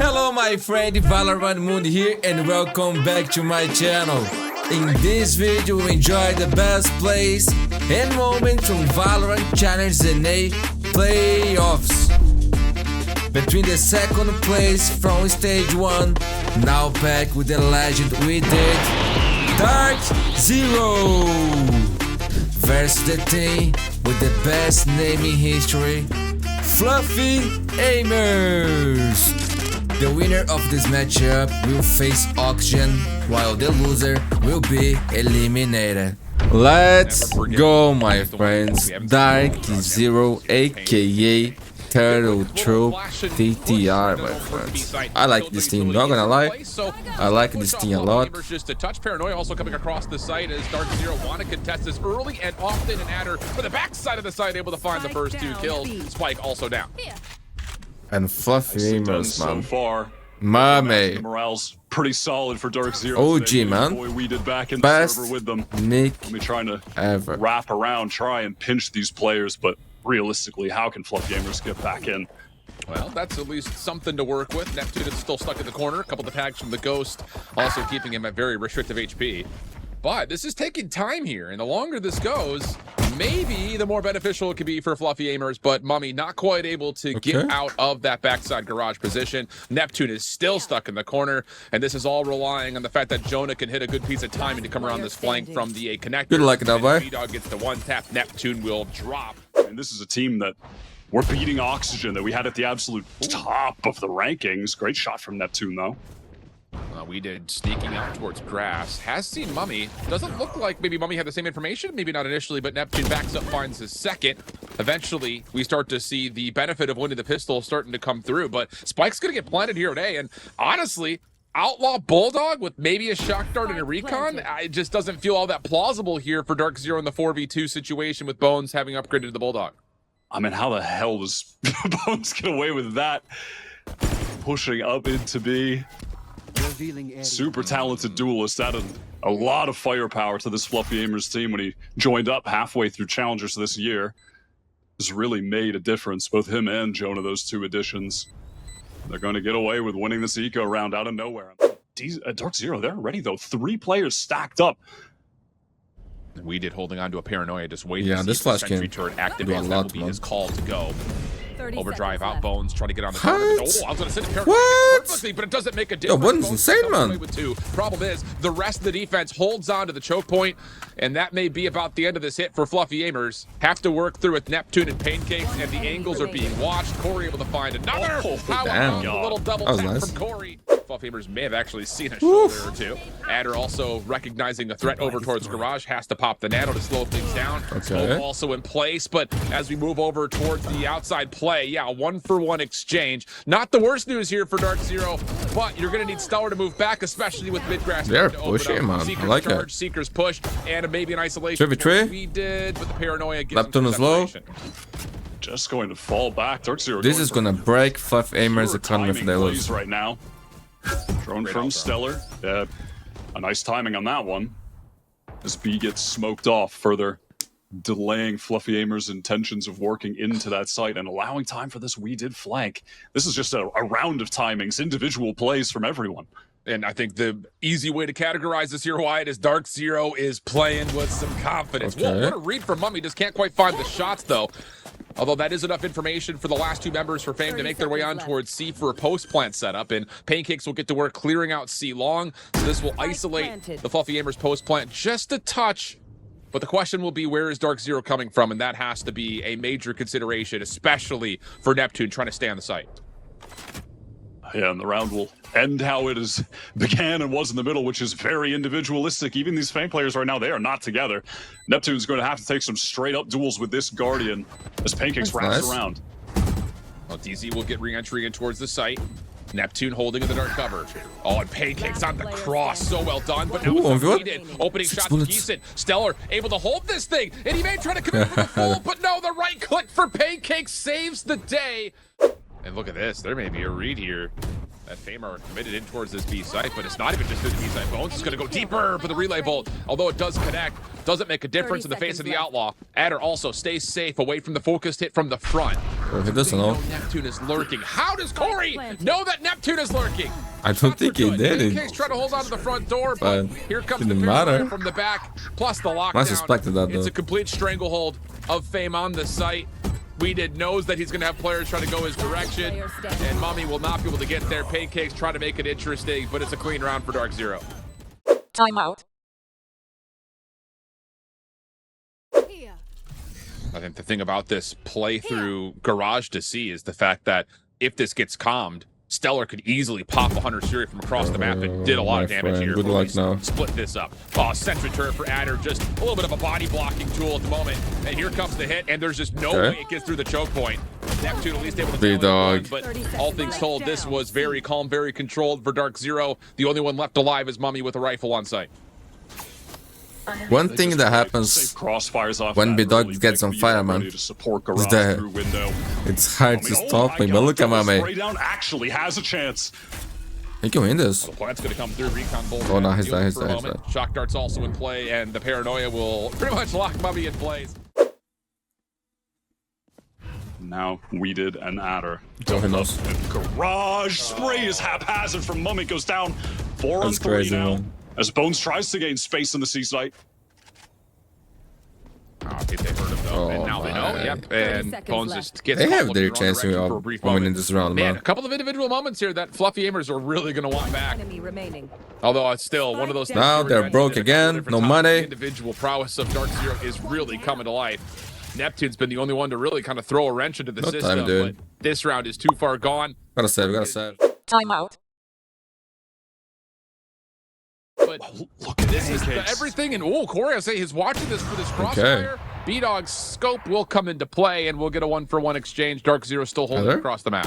Hello my friend, Valorant Mundi here and welcome back to my channel. In this video we enjoy the best plays and moments from Valorant Challenge NA playoffs. Between the second place from stage 1, now back with the legend we did, DarkZero versus the team with the best name in history, Fluffy AIMERS. The winner of this matchup will face Oxygen, while the loser will be eliminated. Let's go, my friends. DarkZero, aka Turtle Troop TTR, my friends. I like this team, not gonna lie. I like this team a lot. Just a touch paranoia also coming across the site as DarkZero want to contest this early and often, and Adder for the backside of the site able to find the first 2 kills. Spike also down. And Fluffy AIMERS, man. So far, Mame. morale's pretty solid for DarkZero. OG, man. Boy, we did back in Best the server with them. Nick We're trying to ever. wrap around, try and pinch these players, but realistically, how can Fluffy AIMERS get back in? Well, that's at least something to work with. Neptune is still stuck in the corner. A couple of tags from the Ghost, also keeping him at very restrictive HP. But this is taking time here, and the longer this goes, maybe the more beneficial it could be for Fluffy AIMERS, but Mummy not quite able to get out of that backside garage position. Neptune is still stuck in the corner, and this is all relying on the fact that Jonah can hit a good piece of timing to come around this flank from the A connector. Good luck, that way. B-Dog gets the one tap, Neptune will drop. And this is a team that we're beating Oxygen that we had at the absolute top of the rankings. Great shot from Neptune, though. We did sneaking out towards grass. Has seen Mummy. Doesn't look like maybe Mummy had the same information. Maybe not initially, but Neptune backs up, finds his second. Eventually, we start to see the benefit of winning the pistol starting to come through. But Spike's going to get planted here at A. And honestly, Outlaw Bulldog with maybe a shock dart and a recon, it just doesn't feel all that plausible here for DarkZero in the 4v2 situation with Bones having upgraded to the Bulldog. I mean, how the hell does Bones get away with that? Pushing up into B. Super talented duelist, added a lot of firepower to this Fluffy AIMERS team when he joined up halfway through Challengers this year. Has really made a difference, both him and Jonah, those 2 additions. They're going to get away with winning this eco round out of nowhere. DarkZero, they're ready though. 3 players stacked up. We did holding on to a paranoia, just waiting. Yeah, this flash can turret activates. That will be his call to go. Overdrive out Bones, trying to get on the corner. Oh, I was going to sit in perfectly, but it doesn't make a difference. Yo, Bones insane, man. With 2. Problem is, the rest of the defense holds on to the choke point, and that may be about the end of this hit for Fluffy AIMERS. Have to work through with Neptune and Pancakes, and the angles are being watched. Corey able to find another. Damn. A little double tap nice from Corey. Fluffy AIMERS may have actually seen a shoulder or 2. Adder also recognizing the threat over towards Garage, has to pop the nano to slow things down. Smoke also in place, but as we move over towards the outside play, yeah, 1-for-1 exchange. Not the worst news here for DarkZero, but you're going to need Stellar to move back, especially with midgrass. They're pushing, man. I like it. Seekers push, and maybe an isolation. We did, but the paranoia gets Neptune is low. Just going to fall back. DarkZero. This is gonna break Fluffy AIMERS economy if they lose. Right now. Drone from Stellar. Yeah, a nice timing on that one. As B gets smoked off, further delaying Fluffy AIMERS' intentions of working into that site and allowing time for this we did flank. This is just a round of timings, individual plays from everyone. And I think the easy way to categorize this here, Wyatt, is DarkZero is playing with some confidence. Whoa, what a read from Mummy. Just can't quite find the shots, though. Although that is enough information for the last 2 members for Fame to make their way on towards C for a post-plant setup. And Pancakes will get to work clearing out C long. So this will isolate the Fluffy AIMERS post-plant just a touch. But the question will be, where is DarkZero coming from? And that has to be a major consideration, especially for Neptune trying to stay on the site. Yeah, and the round will end how it is began and was in the middle, which is very individualistic. Even these Fang players right now, they are not together. Neptune's going to have to take some straight-up duels with this Guardian as Pancakes wraps around. Well, DZ will get re-entry in towards the site. Neptune holding in the dark cover. Oh, and Pancakes on the cross. So well done, but now opening shot decent. Stellar able to hold this thing, and he may try to commit for the full, but no, the right click for Pancakes saves the day. And look at this, there may be a read here. That Fame are committed in towards this B site, but it's not even just through the B site. Bones is going to go deeper for the relay bolt. Although it does connect, doesn't make a difference in the face of the Outlaw. Adder also stays safe away from the focused hit from the front. Or he doesn't know. Neptune is lurking. How does Corey know that Neptune is lurking? I don't think he did. Pancakes trying to hold on to the front door, but here comes the didn't matter. from the back, plus the lockdown. I suspected that, though. It's a complete stranglehold of Fame on the site. Weeded knows that he's going to have players trying to go his direction, and Mummy will not be able to get there. Pancakes trying to make it interesting, but it's a clean round for DarkZero. Timeout. I think the thing about this playthrough Garage to see is the fact that if this gets calmed, Stellar could easily pop a Hunter Fury from across the map and did a lot of damage here. Good luck now. Split this up. Sentry turret for Adder, just a little bit of a body blocking tool at the moment. And here comes the hit, and there's just no way it gets through the choke point. Neptune at least able to B-Dog. but all things told, this was very calm, very controlled for DarkZero. The only one left alive is Mummy with a rifle on site. One thing that happens when B-Dog gets on fire, man, is that it's hard to stop him. But look at Mummy. Actually has a chance. He can win this. The plant's going to come through. Recon bolt. Oh, no, he's that. Shock dart's also in play, and the paranoia will pretty much lock Mummy in place. Now Weeded and Adder. Oh, he knows. Garage spray is haphazard from Mummy, goes down 4 on 3 crazy, now. man. As Bones tries to gain space in the C site. I think they heard him though, and now they know. Yep, and Bones just gets. They have their chance to win in this round, man. man. A couple of individual moments here that Fluffy Aimers are really going to want back. Although it's still one of those. Now they're broke again. No money. The individual prowess of DarkZero is really coming to life. Neptune's been the only one to really kind of throw a wrench into the system, but this round is too far gone. Gotta save. Timeout. But look at this is everything, and Corey, I say he's watching this for this crossfire. B-Dog's scope will come into play, and we'll get a 1-for-1 exchange. DarkZero still holding across the map.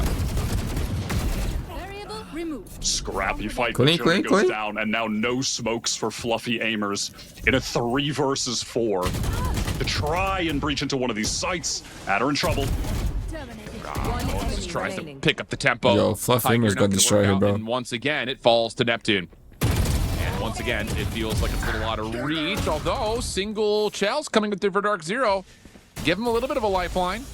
Scrappy fight. Clean. Goes down, and now no smokes for Fluffy Aimers in a 3 versus 4 to try and breach into one of these sites. Adder in trouble. Bones just tries to pick up the tempo. Yo, Fluffy Aimers got destroyed here, bro. And once again, it falls to Neptune. Once again, it feels like it's a little out of reach, although single Chell's coming through for DarkZero. Give him a little bit of a lifeline.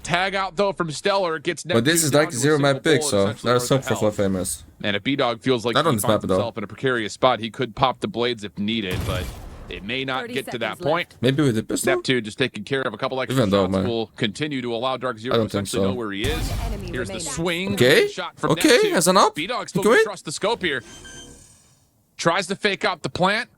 Tag out, though, from Stellar. Gets Neptune. But this is DarkZero my pick, so there's hope for Fluffy Aimers. And if B-Dog feels like he finds himself in a precarious spot, he could pop the blades if needed, but it may not get to that point. Maybe with the pistol? Neptune just taking care of a couple extra shots will continue to allow DarkZero to essentially know where he is. Here's the swing. Shot from Neptune. As an up. B-Dog still can trust the scope here. Tries to fake out the plant.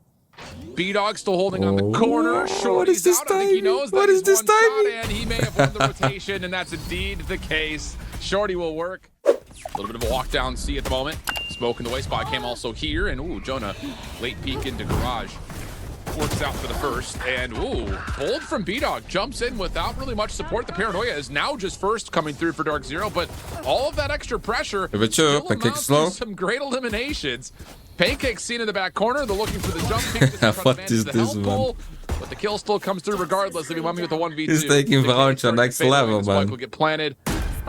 B-Dog still holding on the corner. What is this timing? He knows what is this timing? And he may have won the rotation, and that's indeed the case. Shorty will work. A little bit of a walk down C at the moment. Smoke in the way spot came also here, and Jonah late peek into Garage. Works out for the first, and bold from B-Dog. Jumps in without really much support. The paranoia is now just first coming through for DarkZero, but all of that extra pressure still amounts to some great eliminations. Pancakes seen in the back corner. They're looking for the jump kick. What is this, man? But the kill still comes through regardless. Leaving Mummy with a 1v2. He's taking Valorant to the next level, man. Will get planted.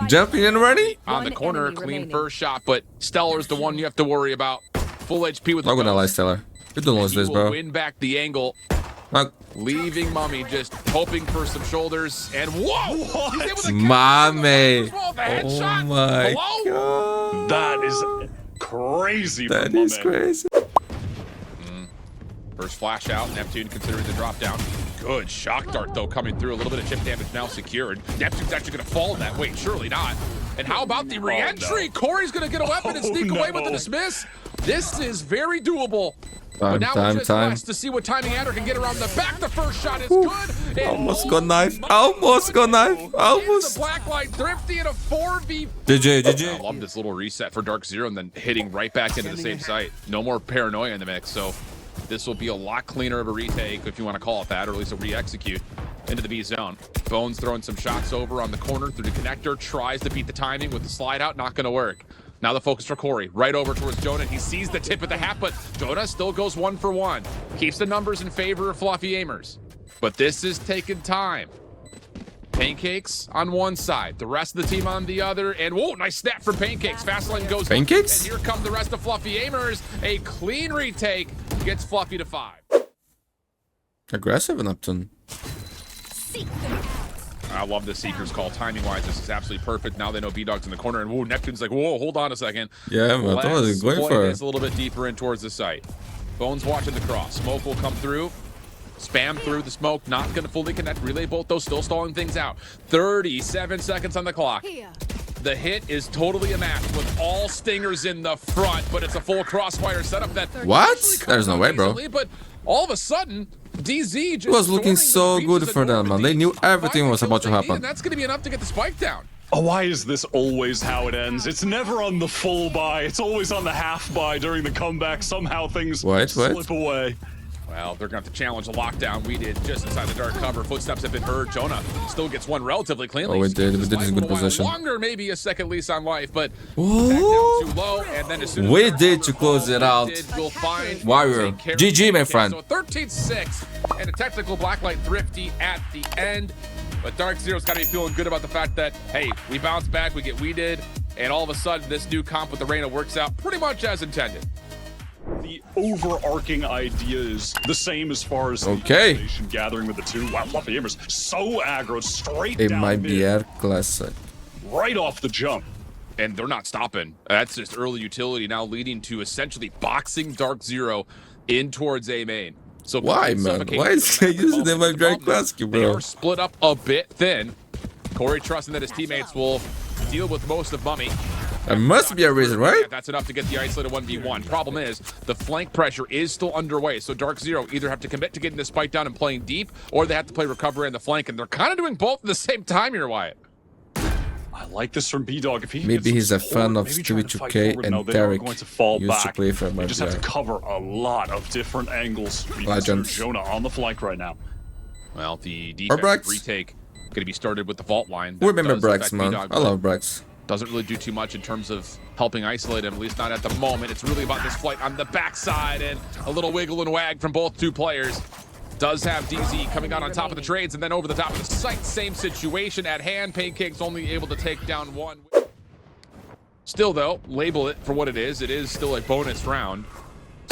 Jumping and running? On the corner, clean first shot, but Stellar's the one you have to worry about. Full HP with the I'm gonna lie, Stellar. You don't lose this, bro. Win back the angle. Leaving Mummy just hoping for some shoulders. And Mommy! Oh my god! That is crazy. That is crazy. First flash out. Neptune considering the drop down. Good shock dart though coming through. A little bit of chip damage now secured. Neptune's actually going to fall in that. Wait, surely not. And how about the re-entry? Corey's going to get a weapon and sneak away with the dismiss. This is very doable. But now it's just less to see what timing Adder can get around the back. The first shot is good. Almost got knife. Almost got knife. Almost. The blacklight thrifty in a 4v. GG. I love this little reset for DarkZero and then hitting right back into the same site. No more paranoia in the mix, so this will be a lot cleaner of a retake, if you want to call it that, or at least a re-execute into the B zone. Bones throwing some shots over on the corner through the connector. Tries to beat the timing with the slide out. Not going to work. Now the focus for Corey, right over towards Jonah. He sees the tip of the hat, but Jonah still goes 1-for-1. Keeps the numbers in favor of Fluffy Aimers. But this is taking time. Pancakes on one side, the rest of the team on the other, and nice snap from Pancakes. Fast lane goes. Pancakes? And here come the rest of Fluffy Aimers. A clean retake gets Fluffy to 5. Aggressive in Upton. I love the Seeker's call. Timing-wise, this is absolutely perfect. Now they know B-Dog's in the corner, and whoa, Neptune's like, whoa, hold on a second. Yeah, man, I was going for this a little bit deeper in towards the site. Bones watching the cross. Smoke will come through. Spam through the smoke. Not going to fully connect. Relay bolt, though, still stalling things out. 37 seconds on the clock. The hit is totally a match with all stingers in the front, but it's a full crossfire setup that... What? There's no way, bro. But all of a sudden, DZ just... It was looking so good for them, man. They knew everything was about to happen. And that's going to be enough to get the spike down. Oh, why is this always how it ends? It's never on the full buy. It's always on the half buy during the comeback. Somehow things slip away. Well, they're going to have to challenge a lockdown. We did just inside the dark cover. Footsteps have been heard. Jonah still gets one relatively cleanly. Oh, we did. We did in good position. Longer, maybe a second lease on life, but back down too low. And then as soon as we did to close it out. We'll find Warrior. GG, my friend. So 13-6 and a technical blacklight thrifty at the end. But DarkZero's got to be feeling good about the fact that, hey, we bounce back, we get weeded, and all of a sudden this new comp with the Reyna works out pretty much as intended. The overarching idea is the same as far as the information gathering with the two. Wow, Fluffy AIMERS so aggro, straight down. It might be a classic. Right off the jump. And they're not stopping. That's just early utility now leading to essentially boxing DarkZero in towards A main. So why, man? Why is he using them like Drake Classic, bro? They are split up a bit thin. Corey trusting that his teammates will deal with most of Mummy. There must be a reason, right? That's enough to get the isolated 1v1. Problem is, the flank pressure is still underway, so DarkZero either have to commit to getting this spike down and playing deep, or they have to play recovery in the flank, and they're kind of doing both at the same time here, Wyatt. I like this from B-Dog. If he maybe he's a fan of Stevie 2K and Derek used to play for They just have to cover a lot of different angles. Legends. Jonah on the flank right now. Well, the defense retake going to be started with the vault line. We remember Brax, man. I love Brax. Doesn't really do too much in terms of helping isolate him, at least not at the moment. It's really about this flight on the backside and a little wiggle and wag from both two players. Does have DZ coming out on top of the trades and then over the top of the site. Same situation at hand. Pancake's only able to take down one. Still, though, label it for what it is. It is still a bonus round.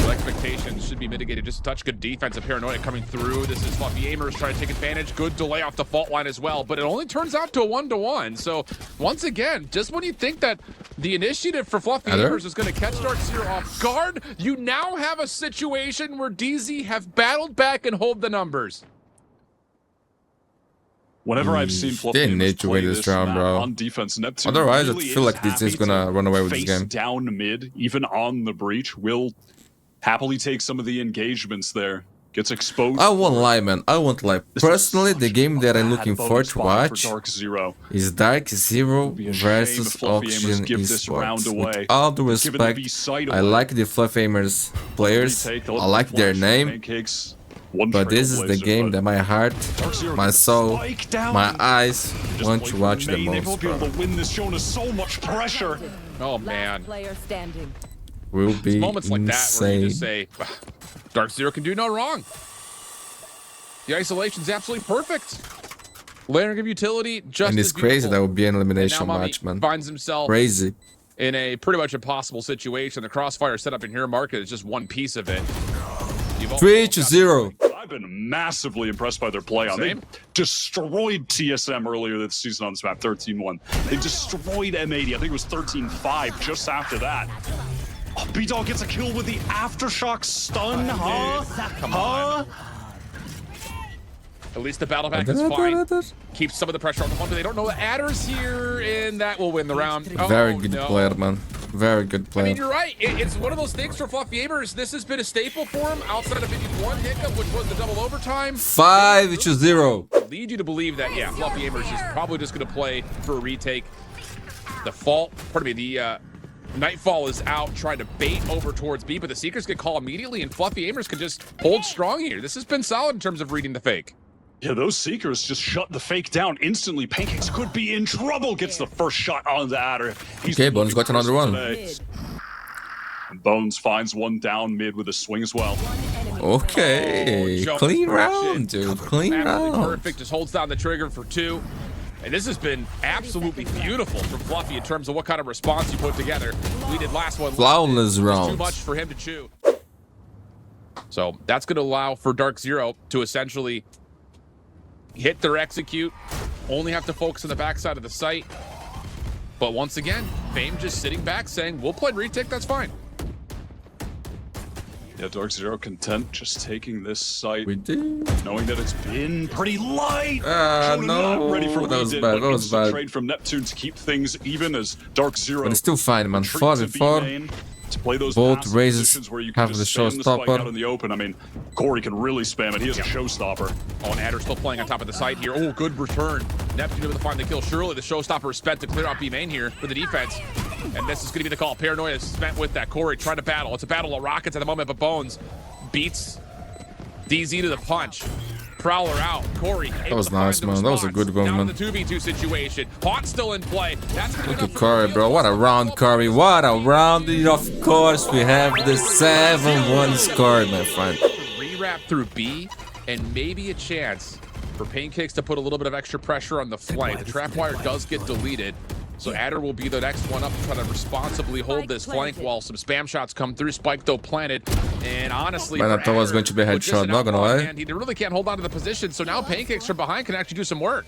So expectations should be mitigated just a touch. Good defense of Paranoia coming through. This is Fluffy AIMERS trying to take advantage. Good delay off the fault line as well, but it only turns out to a 1-to-1. So once again, just when you think that the initiative for Fluffy AIMERS is going to catch DarkZero off guard, you now have a situation where DZ have battled back and hold the numbers. Whenever I've seen Fluffy AIMERS play this round, bro, on defense, Neptune otherwise really I feel like DZ is gonna run away with this game. Down mid, even on the breach, will happily take some of the engagements there. Gets exposed. I won't lie, man. I won't lie. Personally, the game that I'm looking forward to watch is DarkZero versus Oxygen Esports. With all due respect, I like the Fluffy AIMERS players. I like their name. But this is the game that my heart, my soul, my eyes want to watch the most, bro. Oh, man. Will be moments like that where you just say, DarkZero can do no wrong. The isolation's absolutely perfect. Layering of utility, just and it's crazy that would be an elimination match, man. Finds himself crazy in a pretty much impossible situation. The crossfire set up in here market is just one piece of it. 3-0. I've been massively impressed by their play on. They destroyed TSM earlier this season on this map, 13-1. They destroyed M80. I think it was 13-5 just after that. Oh, B-Dog gets a kill with the Aftershock stun, Come on. At least the battle pack is fine. Keeps some of the pressure on the one, but they don't know the adder's here, and that will win the round. Very good player, man. Very good player. I mean, you're right. It's one of those things for Fluffy AIMERS. This has been a staple for him outside of maybe one hiccup, which was the double overtime. 5-0. Lead you to believe that, yeah, Fluffy AIMERS is probably just going to play for a retake. The Nightfall is out trying to bait over towards B, but the Seekers get called immediately, and Fluffy AIMERS can just hold strong here. This has been solid in terms of reading the fake. Yeah, those Seekers just shut the fake down instantly. Pancakes could be in trouble. Gets the first shot on the adder. Okay, Bones got another one. And Bones finds one down mid with a swing as well. Okay, clean round, dude. Clean round. Perfect. Just holds down the trigger for 2. And this has been absolutely beautiful from Fluffy in terms of what kind of response you put together. We did last one. Flawless round. Too much for him to chew. So that's going to allow for DarkZero to essentially hit their execute, only have to focus on the backside of the site. But once again, Fame just sitting back saying, we'll play retake, that's fine. Yeah, DarkZero content just taking this site. We did. Knowing that it's been pretty light. No. Not ready for That was lead in, bad. but That was instant bad. trade from Neptune to keep things even as DarkZero. But it's still fine, man. retreat to 4v4. B main to play those Both passive raises positions where you can have just the spam the spike showstopper. out in the open. I mean, Corey can really spam it. He has a showstopper. Oh, and Adder still playing on top of the site here. Oh, good return. Neptune able to find the kill. Surely the showstopper is spent to clear out B main here for the defense. And this is going to be the call. Paranoia is spent with that. Corey trying to battle. It's a battle of rockets at the moment, but Bones beats DZ to the punch. Prowler out. Corey. That was nice, man. That was a good one, Down man. the 2v2 situation. Hawk still in play. That's going to be Look enough at for Curry, the bro. field. What a round, Curry. What a round. Of course, we have the 7-1 score, my friend. Rewrap through B, and maybe a chance for Pancakes to put a little bit of extra pressure on the flank. The trap wire does get deleted, so Adder will be the next one up to try to responsibly hold this flank while some spam shots come through. Spike, though, planted, and honestly, Man, I for thought it was Adder, going to be a with just headshot, an not gonna outlaw lie. hand, he really can't hold on to the position, so now Pancakes from behind can actually do some work.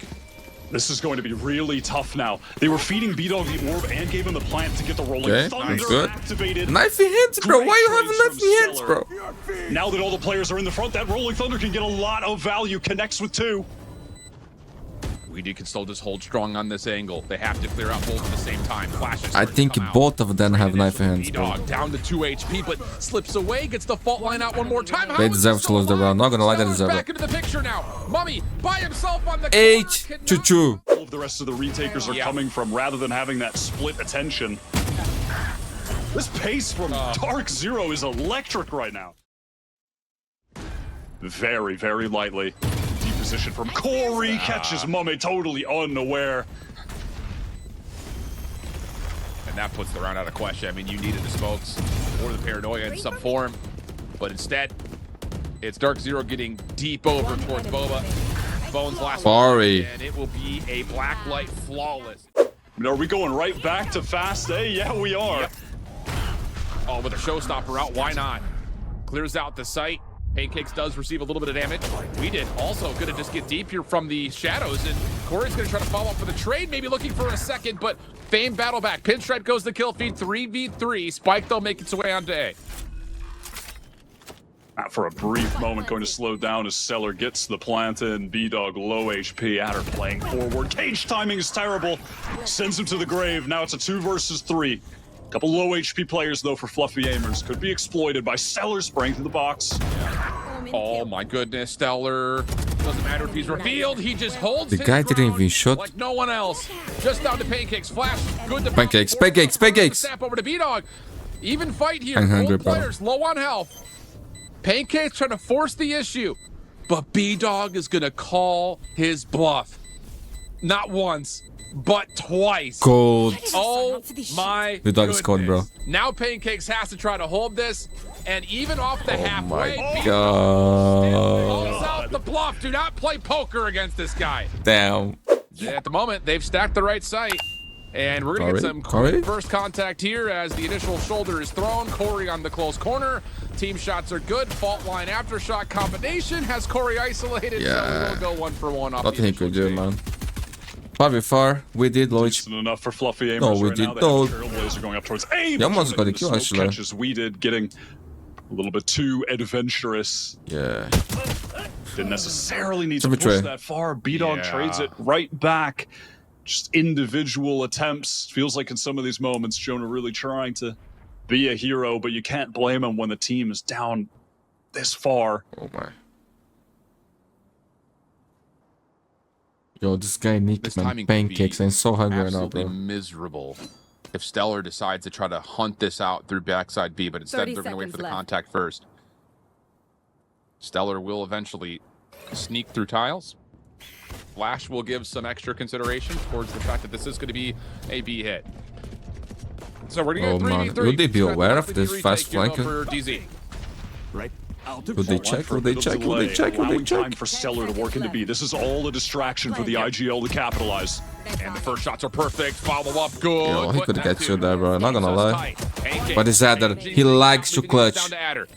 This is going to be really tough now. They were feeding B-Dog the orb and gave him the plant to get the rolling Okay, thunder that's good. activated. Knifey hits, bro. Great Why you trades having from knifey hits, Stellar. bro? Now that all the players are in the front, that rolling thunder can get a lot of value. Connects with 2. We can still just hold strong on this angle. They have to clear out both at the same time. Flashes. I think come out. both of them have knife hands, bro. B-Dog down to 2 HP, but slips away, gets the fault line out one more time. How They is deserve he to lose the still round. Not gonna lie, they Stellar's deserve back it. into the picture now. Mummy by himself on the H-2-2. All of the rest of the retakers are Yeah. coming from rather than having that split attention. This pace from DarkZero is electric right now. Very, very lightly. Deep position from Corey. Catches Mummy totally unaware. And that puts the round out of question. I mean, you needed the smokes or the paranoia in some form, but instead, it's DarkZero getting deep over towards Boba. Bones last Sorry. one, and it will be a black light flawless. I mean, are we going right back to Fast A? Yeah, we are. Yep. Oh, with a showstopper out, why not? Clears out the site. Pancakes does receive a little bit of damage. We did also gonna just get deep here from the shadows, and Corey's gonna try to follow up for the trade, maybe looking for a second, but Fame battle back. Pinstripe goes the kill feed, 3v3. Spike, though, make its way onto A. For a brief moment, going to slow down as Stellar gets the plant in. B-Dog low HP. Adder playing forward. Cage timing is terrible. Sends him to the grave. Now it's a 2 versus 3. Couple low HP players, though, for Fluffy Aimers. Could be exploited by Stellar spraying through the box. Oh my goodness, Stellar. Doesn't matter if he's revealed, he just holds The his guy didn't ground even shoot. like no one else. Just down to Pancakes. Flash, good to Pancakes, Pancakes, Pancakes. Snap over to B-Dog. Even fight here. I'm hungry, Both bro. players low on health. Pancakes trying to force the issue, but B-Dog is gonna call his bluff. Not once, but twice. Cold. Oh my B-Dog is cold, bro. goodness. Now Pancakes has to try to hold this, and even off the Oh halfway, my B-Dog god. calls out the bluff. Do not play poker against this guy. Damn. At the moment, they've stacked the right site. And we're going to get some Corey? first contact here as the initial shoulder is thrown. Corey on the close corner. Team shots are good. Fault line aftershock combination has Corey isolated. Yeah. So we'll go 1-for-1 off Nothing the he could initial do, trade. man. 5v4. We did low HP. Decent enough for Fluffy Aimers No, we right did now. They not. have Trailblazer going up towards A. He almost got a the kill, smoke actually. catches we did, getting a little bit too adventurous. Yeah. Didn't necessarily need to Triple push tray. that far. B-Dog Yeah. trades it right back. Just individual attempts. Feels like in some of these moments, Jonah really trying to be a hero, but you can't blame him when the team is down this far. Oh my. Yo, this guy Nick, This man, timing could be pancakes. I'm so hungry right now, Absolutely bro. miserable if Stellar decides to try to hunt this out through backside B, but instead 30 they're going to wait for the seconds left. contact first. Stellar will eventually sneak through tiles. Flash will give some extra consideration towards the fact that this is going to be a B hit. So we're going Oh, to man. get 3v3. Would they be Should aware of likely be this fast retake, you know, flanker? for DZ. Would they check? Would they check? Would they check? Would they Allowing time check? for Stellar to work into B. This is all a distraction for the IGL to capitalize. And the first shots are perfect. Follow up, good. Yo, he But could get you Neptune there, bro. Not gonna keeps us lie. tight. Pancake But it's Adder. He likes to leaving it clutch. down to Adder.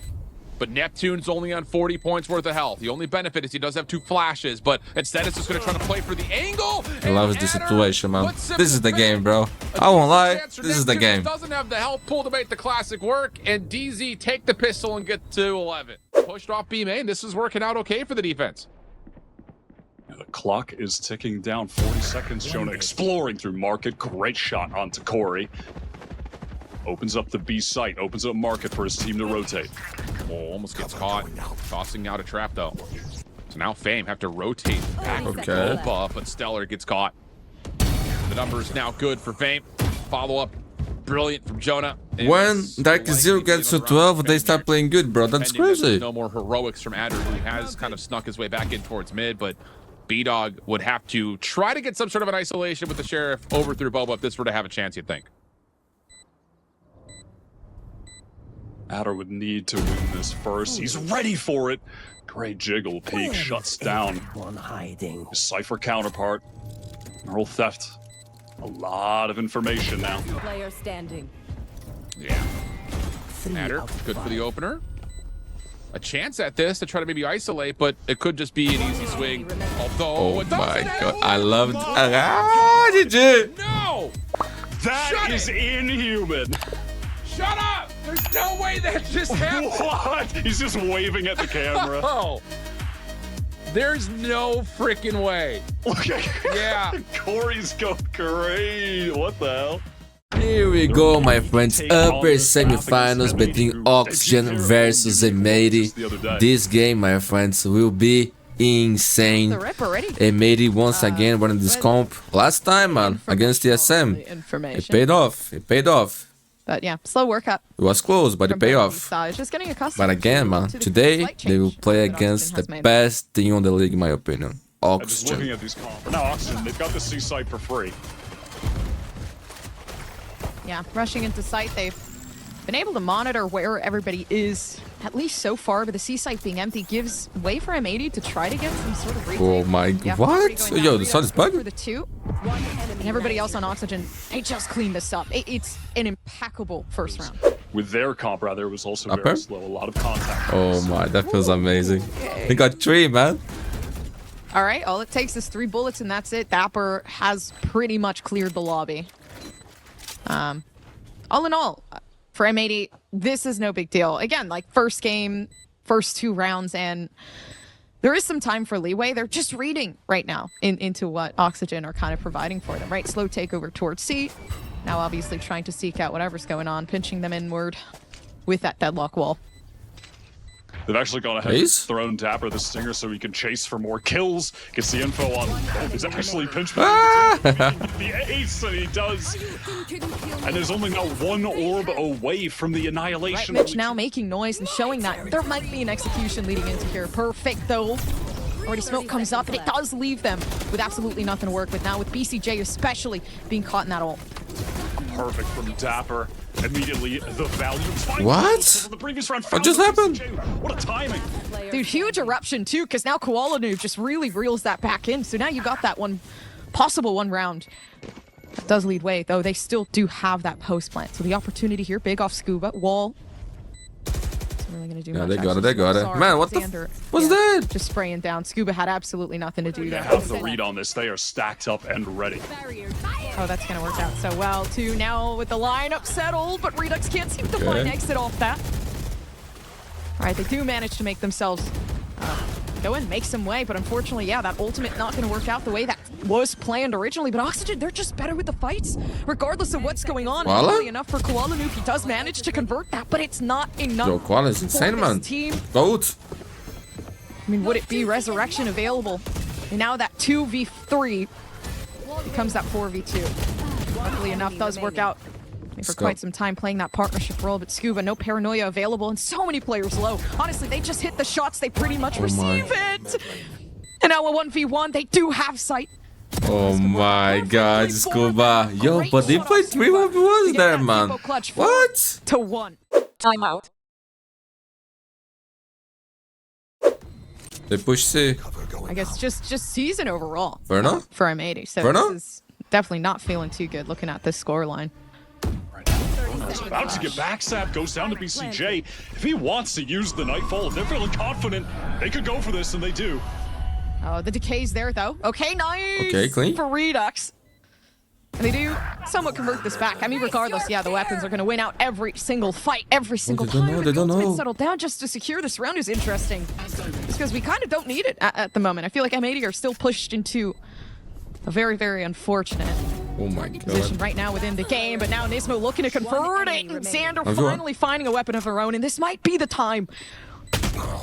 But Neptune's only on 40 points worth of health. The only benefit is he does have 2 flashes, but instead it's just going to try to play for the angle. I love this situation, man. This is the game, bro. I won't lie. This is the game. Doesn't have the health pool to make the classic work, and DZ take the pistol and get to 11. Pushed off B main. This is working out okay for the defense. The clock is ticking down. 40 seconds. Jonah exploring through market. Great shot onto Corey. Opens up the B site. Opens up market for his team to rotate. Oh, almost gets caught. Tossing out a trap, though. So now Fame have to rotate back to Opa, but Stellar gets caught. The number is now good for Fame. Follow-up. Brilliant from Jonah. When DarkZero gets to 12, they start playing good, bro. That's crazy. No more heroics from Adder, who has kind of snuck his way back in towards mid, but B-Dog would have to try to get some sort of an isolation with the Sheriff over through Boba if this were to have a chance, you'd think. Adder would need to win this first. He's ready for it. Great jiggle. Peak shuts down his Cypher counterpart. Earl Theft. A lot of information now. Player standing. Yeah. Adder, good for the opener. A chance at this to try to maybe isolate, but it could just be an easy swing. Although, oh my god, I love it. Ah, GG. No! That is inhuman. Shut up! There's no way that just happened. What? He's just waving at the camera. Oh. There's no freaking way. Okay. Yeah. Corey's going crazy. What the hell? Here we go, my friends. Upper semifinals between Oxygen versus AIMERS. This game, my friends, will be insane. AIMERS once again running this comp. Last time, man, against TSM. It paid off. It paid off. But yeah, slow workup. It was close, but it paid off. Just getting accustomed. But again, man, today they will play against the best team on the league, in my opinion. Oxygen. Just looking at these comps. Now Oxygen, they've got the C site for free. Yeah, rushing into site, they've been able to monitor where everybody is, at least so far, but the C site being empty gives way for M80 to try to get some sort of retake. Oh my god, what? Yo, the sun is bugging. For the 2. And everybody else on Oxygen, they just cleaned this up. It's an impeccable first round. With their comp, rather, it was also very slow. A lot of contact. Oh my, that feels amazing. They got 3, man. All right, all it takes is 3 bullets and that's it. Dapper has pretty much cleared the lobby. All in all, for M80, this is no big deal. Again, like first game, first 2 rounds, and there is some time for leeway. They're just reading right now into what Oxygen are kind of providing for them, right? Slow takeover towards C. Now obviously trying to seek out whatever's going on, pinching them inward with that deadlock wall. They've actually gone ahead and thrown Dapper the Stinger so he can chase for more kills. Gets the info on is actually pinch the ace that he does. And there's only now 1 orb away from the annihilation. Right, Mitch now making noise and showing that there might be an execution leading into here. Perfect though. Already smoke comes up and it does leave them with absolutely nothing to work with. Now with BCJ especially being caught in that ult. Perfect from Dapper. Immediately the value. What? The previous round what just happened? What a timing. Dude, huge eruption too, because now Koala Noob just really reels that back in. So now you got that possible 1 round. That does lead way, though they still do have that post plant. So the opportunity here, big off Scuba, wall. Really gonna do yeah, they got it, they got it. Man, what the what's that? Just spraying down. Scuba had absolutely nothing to do there. Have the read on this. They are stacked up and ready. Oh, that's gonna work out so well too. Now with the lineup settled, but Redux can't seem to find exit off that. All right, they do manage to make themselves go and make some way, but unfortunately, yeah, that ultimate not gonna work out the way that was planned originally. But Oxygen, they're just better with the fights, regardless of what's going on. Really enough for Koala Noob. He does manage to convert that, but it's not enough. Yo, Koala is insane, man. Team. Goat. I mean, would it be Resurrection available? And now that 2v3 becomes that 4v2. Luckily enough, does work out for quite some time playing that partnership role, but Scuba, no paranoia available, and so many players low. Honestly, they just hit the shots, they pretty much receive it. And now a 1v1, they do have sight. Oh my god, Scuba. Yo, but they played 3 1v1s there, man. What? To 1. Timeout. They push C. I guess just season overall. Verno? For M80. So Verno? this is definitely not feeling too good looking at this scoreline. About to get backstabbed, goes down to BCJ. If he wants to use the Nightfall, if they're feeling confident, they could go for this, and they do. Oh, the decay's there, though. Okay, nice. Okay, clean. For Redux. And they do somewhat convert this back. I mean, regardless, yeah, the weapons are going to win out every single fight, every single time. They don't know. Settle down just to secure this round is interesting. It's because we kind of don't need it at the moment. I feel like M80 are still pushed into a very, very unfortunate Oh my position god. right now within the game. But now Nismo looking to convert it. And Xander finally finding a weapon of her own. And this might be the time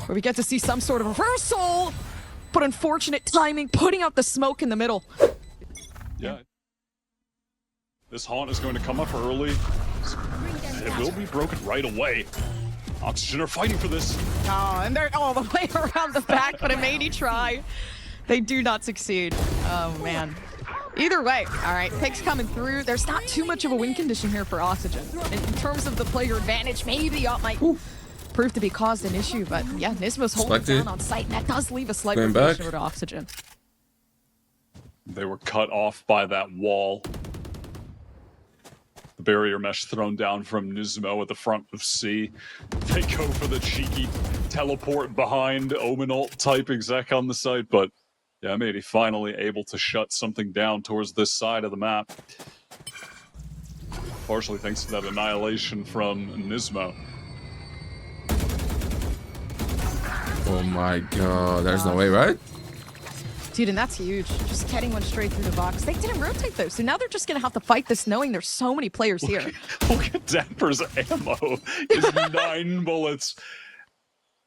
where we get to see some sort of reversal. But unfortunate timing, putting out the smoke in the middle. Yeah. This haunt is going to come up early. It will be broken right away. Oxygen are fighting for this. Oh, and they're all the way around the back, but a matey try. They do not succeed. Oh, man. Either way, all right, picks coming through. There's not too much of a win condition here for Oxygen. In terms of the player advantage, maybe Yacht might prove to be caused an issue, but yeah, Nismo's holding down on site, and that does leave a slight rotation over to Oxygen. They were cut off by that wall. The barrier mesh thrown down from Nismo at the front of C. They go for the cheeky teleport behind Omen ult type exec on the side, but yeah, maybe finally able to shut something down towards this side of the map. Partially thanks to that annihilation from Nismo. Oh my god. There's no way, right? Dude, and that's huge. Just getting one straight through the box. They didn't rotate though, so now they're just gonna have to fight this knowing there's so many players here. Look at Dapper's ammo. It's 9 bullets.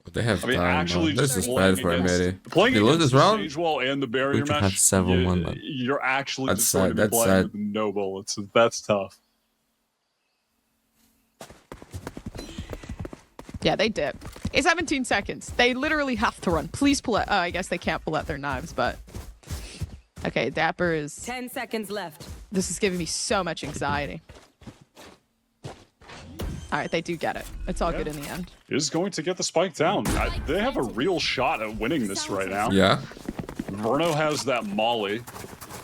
But they have I mean, time. actually, This just is bad for M80. playing They lose against this the round? stage wall and the barrier We could mesh, have 7-1, man. you're actually That's just going to sad, be that's playing sad. with no bullets. That's tough. Yeah, they dip. It's 17 seconds. They literally have to run. Please pull out. Oh, I guess they can't pull out their knives, but... Okay, Dapper is... 10 seconds left. This is giving me so much anxiety. Alright, they do get it. It's all good in the end. Is going to get the spike down. They have a real shot at winning this right now. Yeah. Verno has that molly.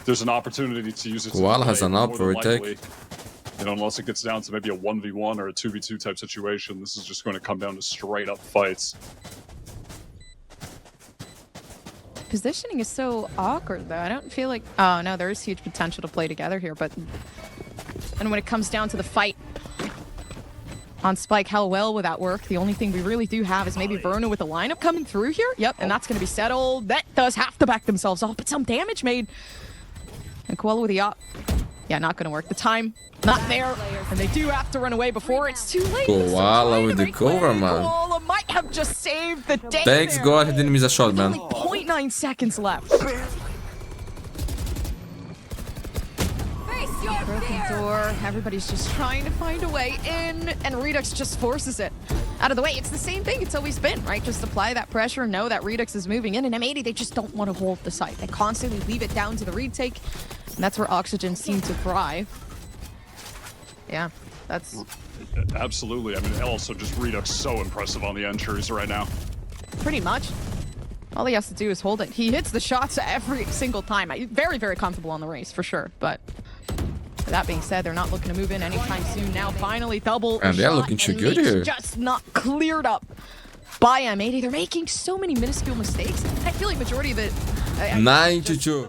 There's an opportunity to use it. Koala has an up for a take. You know, unless it gets down to maybe a 1v1 or a 2v2 type situation, this is just going to come down to straight up fights. Positioning is so awkward, though. I don't feel like... Oh, no, there is huge potential to play together here, but... And when it comes down to the fight on Spike, how well will that work? The only thing we really do have is maybe Verno with a lineup coming through here. Yep, and that's going to be settled. That does have to back themselves off, but some damage made. And Koala with the op. Yeah, not going to work. The time, not there. And they do have to run away before it's too late. Koala with the cover, man. Koala might have just saved the day. Thanks there. God he didn't miss a shot, man. Only 0.9 seconds left. Broken door. Everybody's just trying to find a way in, and Redux just forces it out of the way. It's the same thing it's always been, right? Just apply that pressure, know that Redux is moving in, and M80, they just don't want to hold the site. They constantly leave it down to the retake, and that's where Oxygen seem to thrive. Yeah, that's... Absolutely. I mean, also just Redux so impressive on the entries right now. Pretty much. All he has to do is hold it. He hits the shots every single time. Very, very comfortable on the race, for sure, but... That being said, they're not looking to move in anytime soon. Now, finally, double And they're looking too good here. Just not cleared up by M80. They're making so many minuscule mistakes. I feel like majority of it... 92.